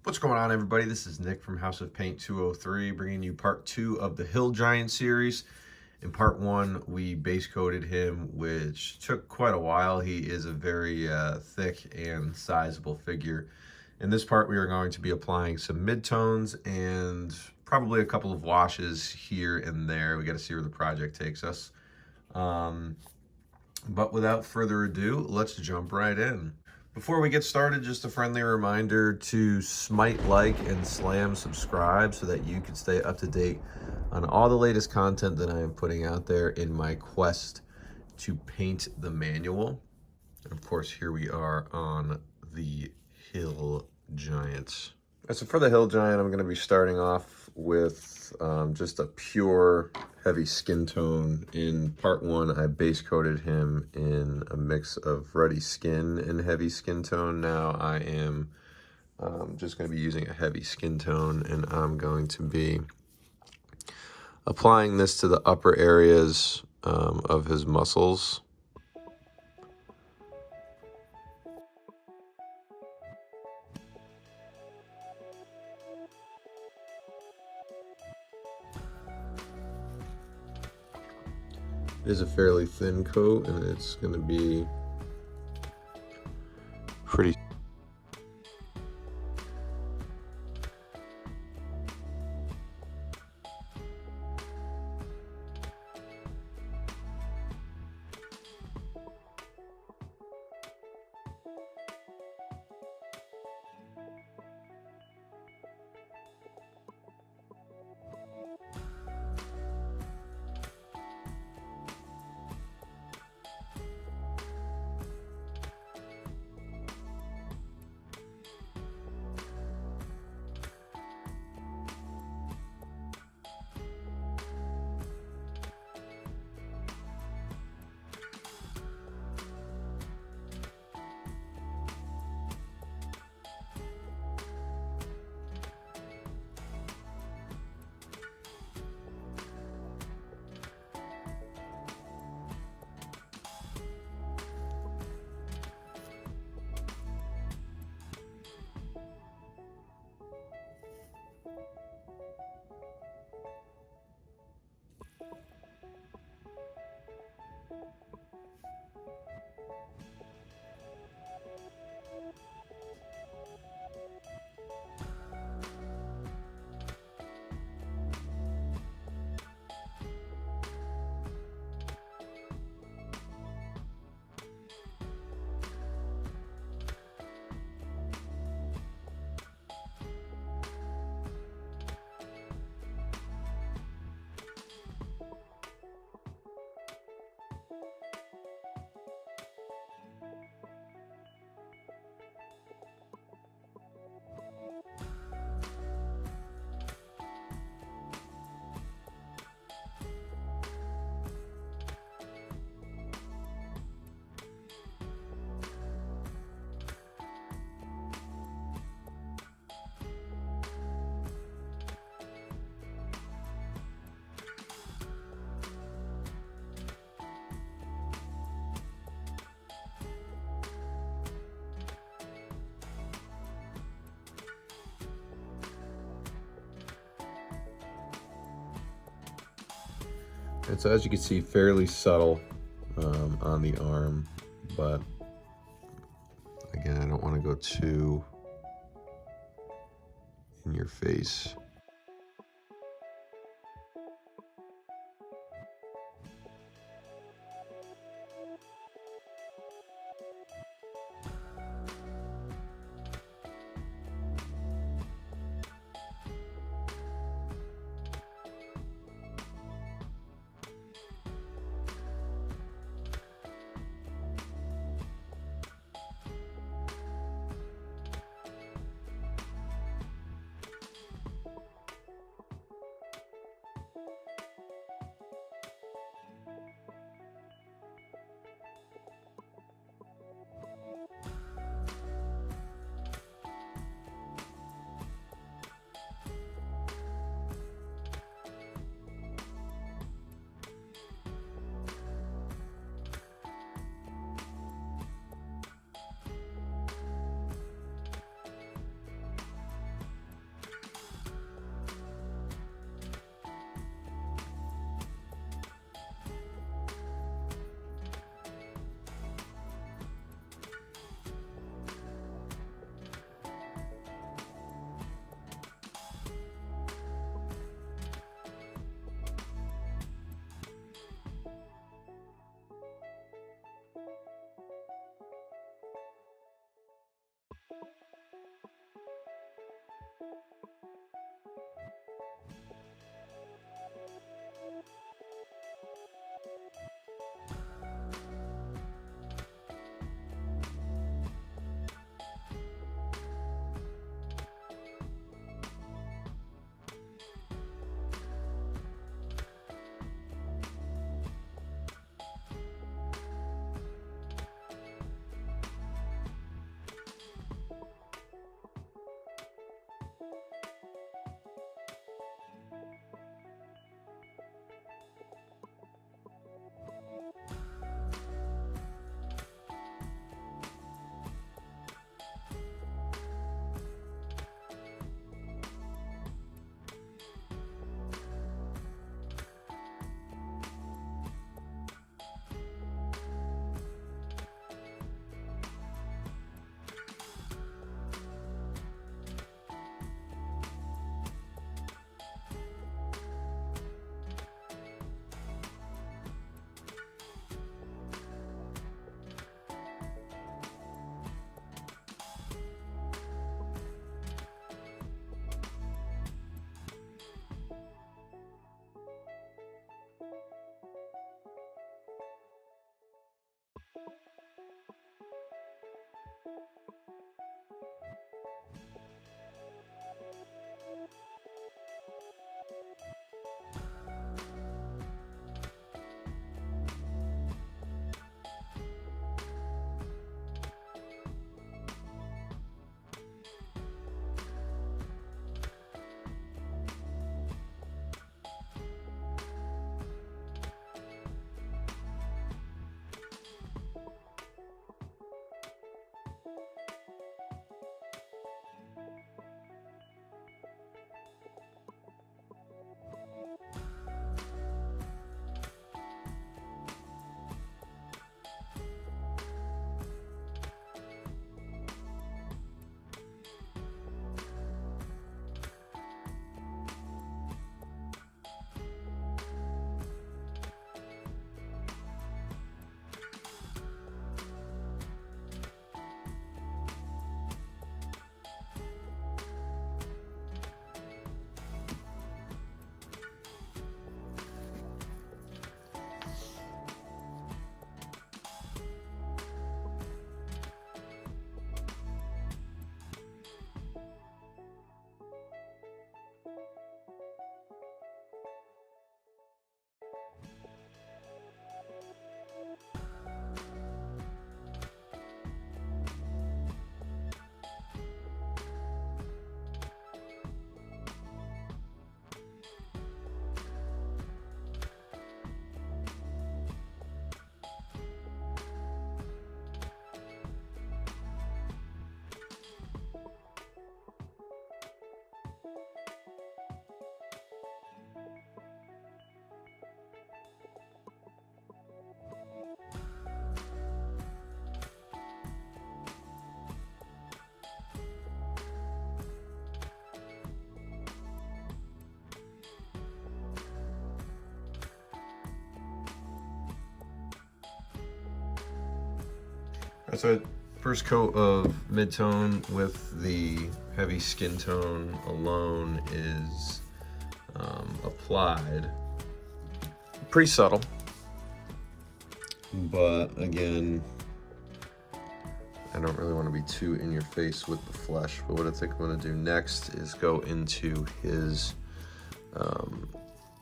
What's going on, everybody? This is Nick from House of Paint 203, bringing you part 2 of the Hill Giant series. In part 1, we base coated him, which took quite a while. He is a very thick and sizable figure. In this part, we are going to be applying some midtones and probably a couple of washes here and there. We got to see where the project takes us. But without further ado, let's jump right in. Before we get started, just a friendly reminder to smite like and slam subscribe so that you can stay up to date on all the latest content that I am putting out there in my quest to paint the manual. And of course, here we are on the Hill Giant. So for the Hill Giant, I'm going to be starting off with just a pure heavy skin tone. In part 1, I base coated him in a mix of ruddy skin and heavy skin tone. Now I am just going to be using a heavy skin tone, and I'm going to be applying this to the upper areas of his muscles. It is a fairly thin coat, and it's going to be pretty. And so as you can see, fairly subtle on the arm, but again, I don't want to go too in your face. So first coat of Midtone with the heavy skin tone alone is applied. Pretty subtle, but again, I don't really want to be too in your face with the flesh. But what I think I'm going to do next is go into his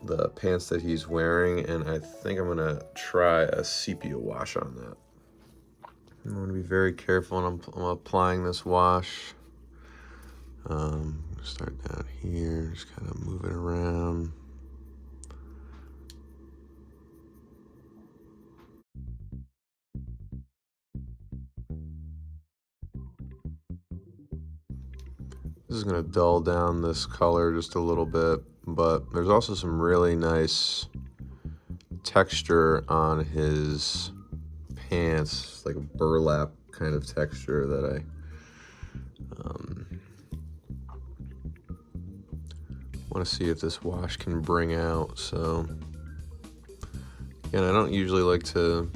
the pants that he's wearing, and I think I'm going to try a sepia wash on that. I'm going to be very careful when I'm applying this wash. Start down here, just kind of move it around. This is going to dull down this color just a little bit, but there's also some really nice texture on his pants, like a burlap kind of texture that I want to see if this wash can bring out. So again, I don't usually like to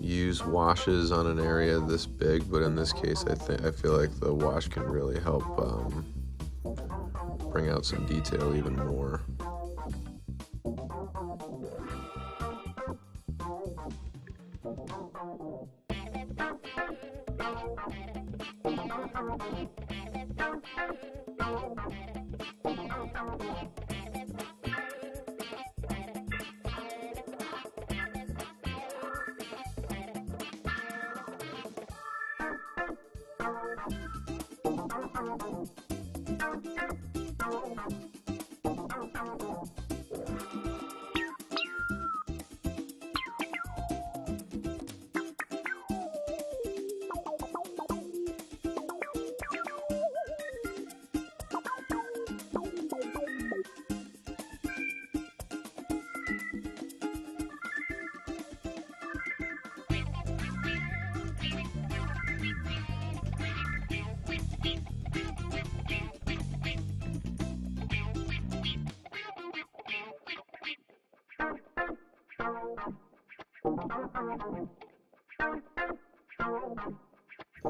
use washes on an area this big, but in this case I feel like the wash can really help bring out some detail even more.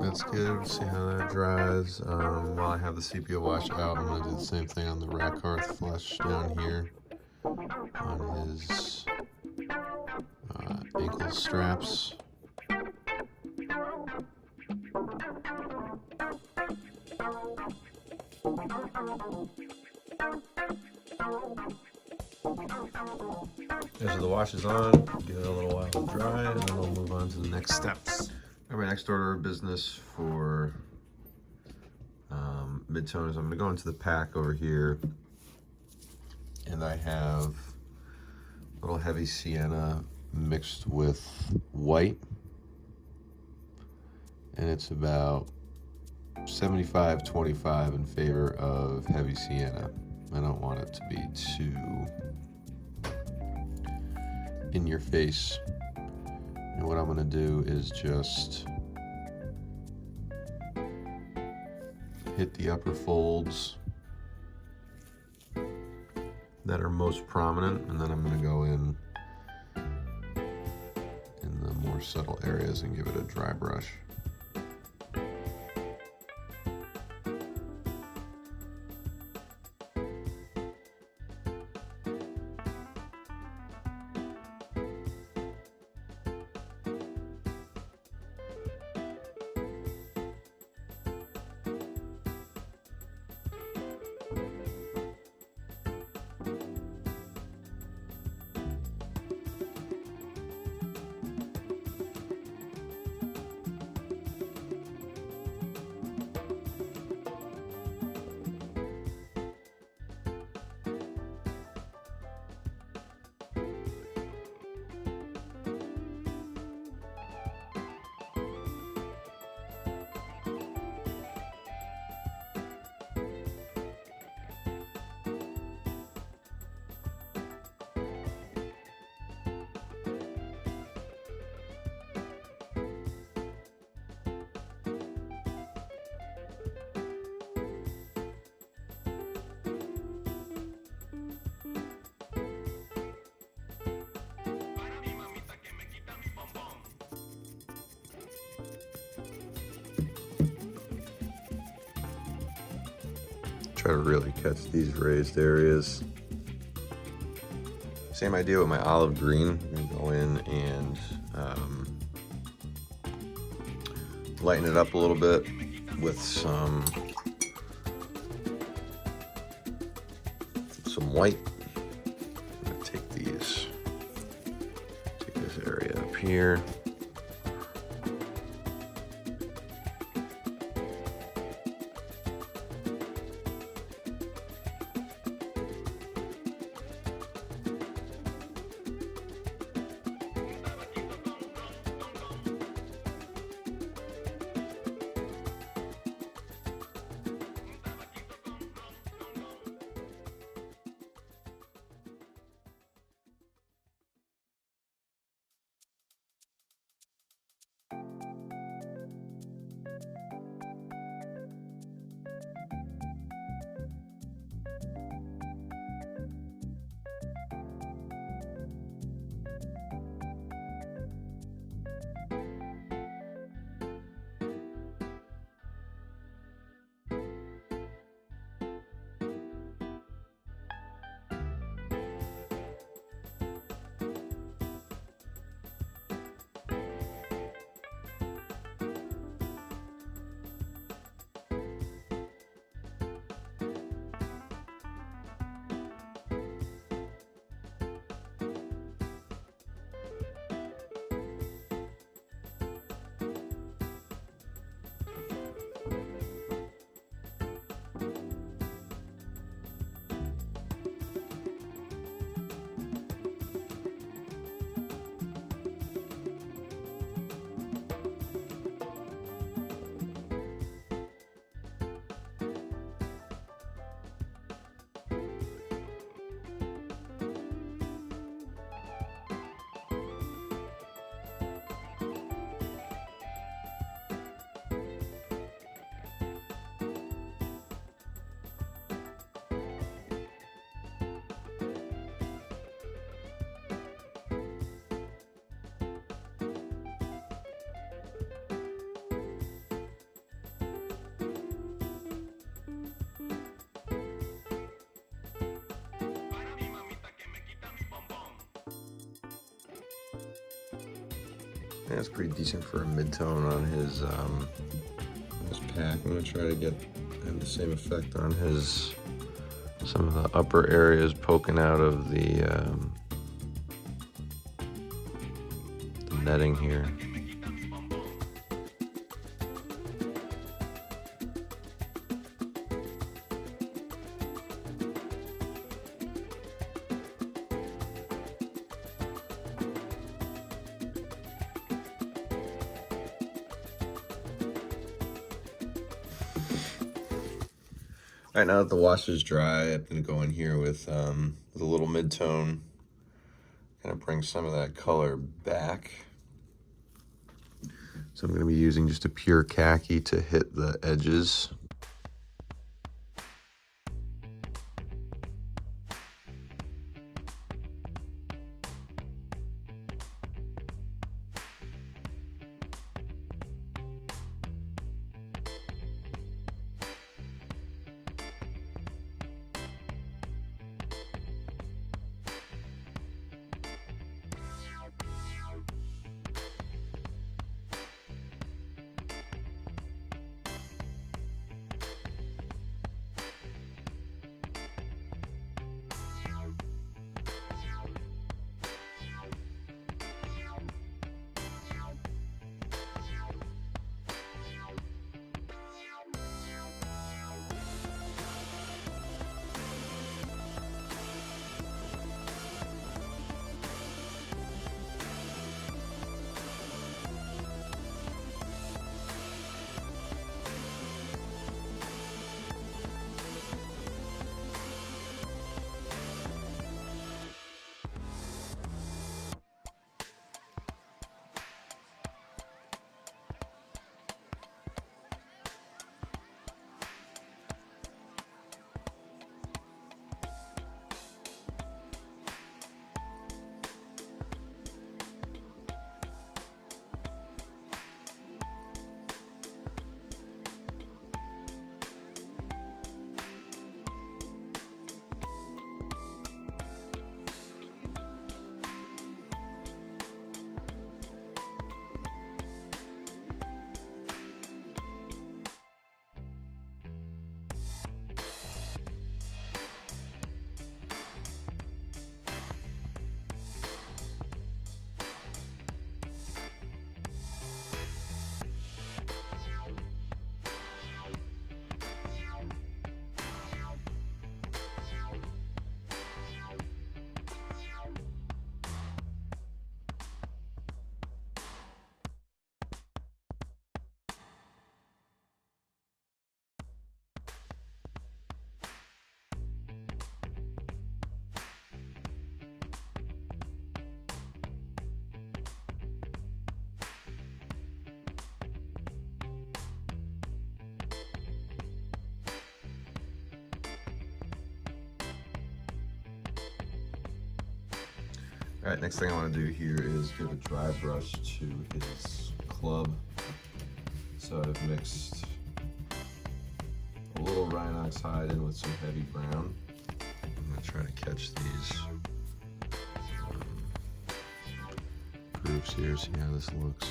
That's good. See how that dries. While I have the sepia wash out, I'm going to do the same thing on the Rakarth flesh down here on his ankle straps. After the wash is on, give it a little while to dry, and then we'll move on to the next steps. All right, my next order of business for Midtones, I'm gonna go into the pack over here, and I have a little heavy Siena mixed with white, and it's about 75-25 in favor of heavy Siena. I don't want it to be too in your face. And what I'm gonna do is just hit the upper folds that are most prominent, and then I'm gonna go in the more subtle areas and give it a dry brush. Try to really catch these raised areas. Same idea with my olive green. I'm gonna go in and lighten it up a little bit with some white. I'm gonna take this area up here. That's pretty decent for a mid-tone on his pack. I'm gonna try to get at the same effect on his, some of the upper areas poking out of the netting here. All right, now that the wash is dry, I'm gonna go in here with a little mid-tone, kind of bring some of that color back. So I'm gonna be using just a pure khaki to hit the edges. All right, next thing I want to do here is give a dry brush to his club. So I've mixed a little Rhinox hide in with some heavy brown. I'm going to try to catch these grooves here, see how this looks.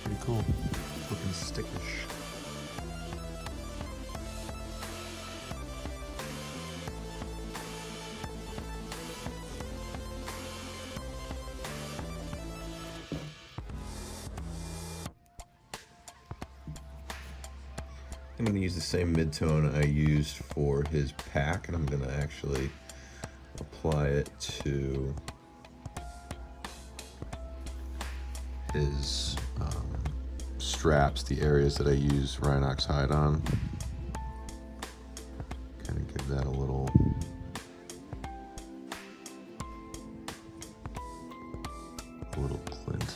Pretty cool, looking stickish. I'm going to use the same mid-tone I used for his pack, and I'm going to actually apply it to his straps, the areas that I use Rhinox hide on. Kind of give that a little glint.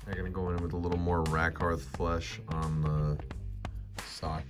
I'm gonna go in with a little more Rakarth flesh on the sock.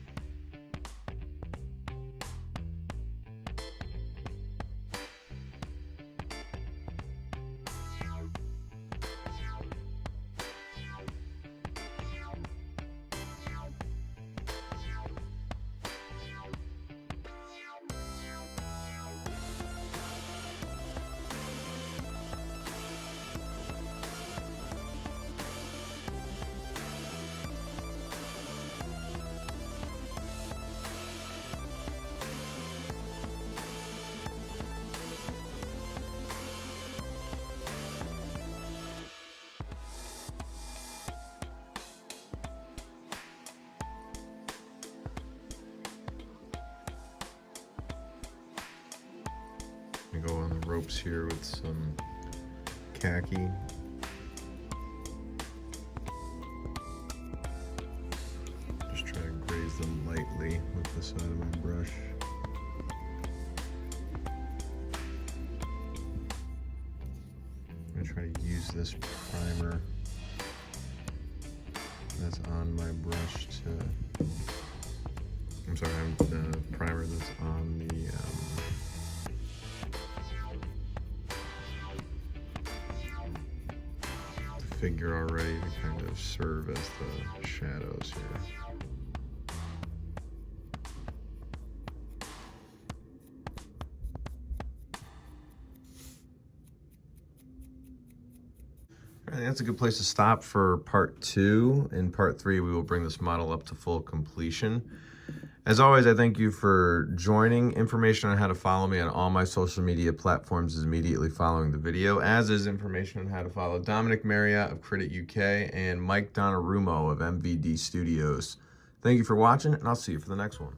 Go on the ropes here with some khaki. Just try to graze them lightly with the side of my brush. I'm going to try to use this primer that's on my brush to, I'm sorry, the primer that's on the figure already to kind of serve as the shadows here. I think that's a good place to stop for part 2. In part 3, we will bring this model up to full completion. As always, I thank you for joining. Information on how to follow me on all my social media platforms is immediately following the video, as is information on how to follow Dominic Marriott of Credit UK and Mike Donnarummo of MVD Studios. Thank you for watching, and I'll see you for the next one.